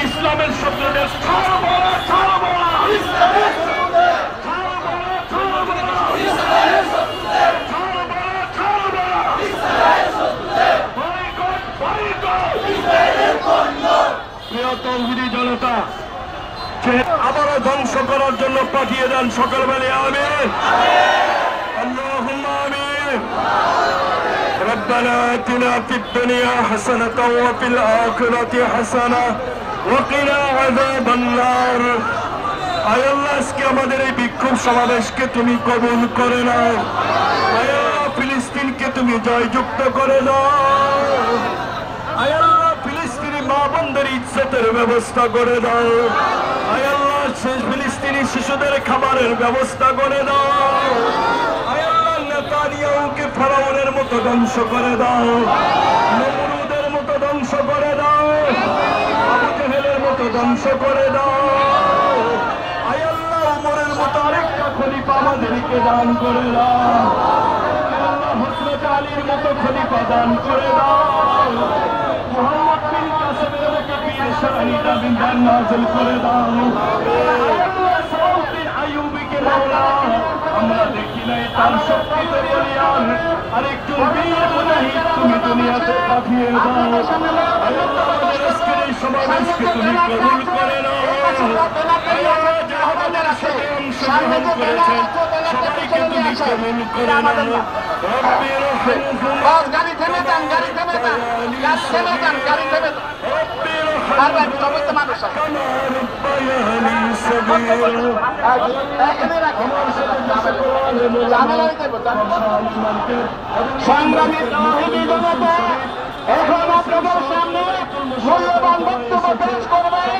ইসলামের শত্রুদের তৌহিদি জনতা আবারও ধ্বংস করার জন্য পাঠিয়ে দেন সকল বলে আমিন আল্লাহুম্মা আমিন ربنا آتنا في الدنيا حسنة وفي الآخرة حسنة وقنا عذاب النار আয় আল্লাহ আজকে আমাদের এই বিক্ষোভ সমাবেশকে তুমি কবুল করে নাও আয় আল্লাহ ফিলিস্তিনকে তুমি জয়যুক্ত করে দাও আয় আল্লাহ ফিলিস্তিনি মা বোনদের ইজ্জতের ব্যবস্থা করে দাও আয় আল্লাহ ফিলিস্তিনি শিশুদের খাবারের ব্যবস্থা করে দাও আয় আল্লাহ নেতানিয়াহুকে ফেরাউনের মতো ধ্বংস করে দাও নমরুদের মতো ধ্বংস করে দাও আবু জেহেলের মতো ধ্বংস করে দাও আয় আল্লাহ উমরের মতো আরেকটা খলিফা আমাদেরকে দান করে দাও আয় আল্লাহ হযরত আলীর মতো খলিফা দান করে দাও মুহাম্মদ বিন কাসেমের মতো বীর শাহিদা বিন দান নাযিল করে দাও আয় আল্লাহ সাউদ্দিন আইয়ুবীকে মাওলা আমরা দেখি নাই তার শক্তিতে বলিয়ান আরেকজন বীর মুজাহিদ তুমি দুনিয়াতে পাঠিয়ে দাও আয় আল্লাহ আমাদের আজকের এই সমাবেশকে তুমি কবুল করে নাও আয় আল্লাহ যারা আমাদের সাথে অংশগ্রহণ করেছেন সবাইকে তুমি কবুল করে নাও রব্বির রহমহুমা গাড়ি থেমে যান গাড়ি থেমে যান গাড়ি থেমে যান বারবার সমস্ত মানুষ সংগ্রামী এখন আপনাদের সামনে মূল্যবান বক্তব্য পেশ করবেন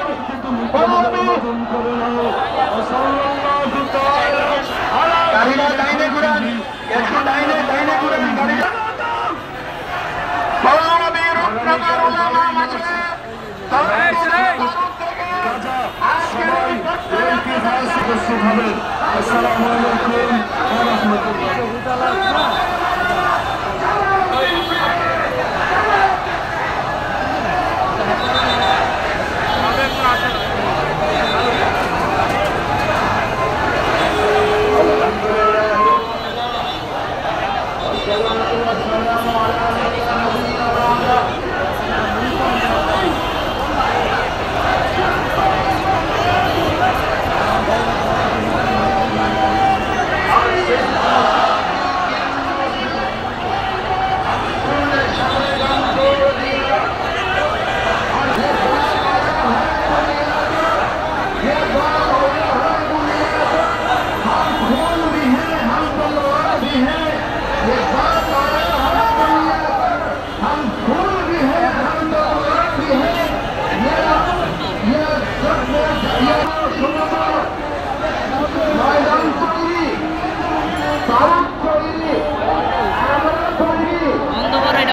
গাড়িটা ডাইনে ঘুরান একটু ডাইনে ঘুরান গাড়িটা আসসালামু আলাইকুম ওয়া রাহমাতুল্লাহ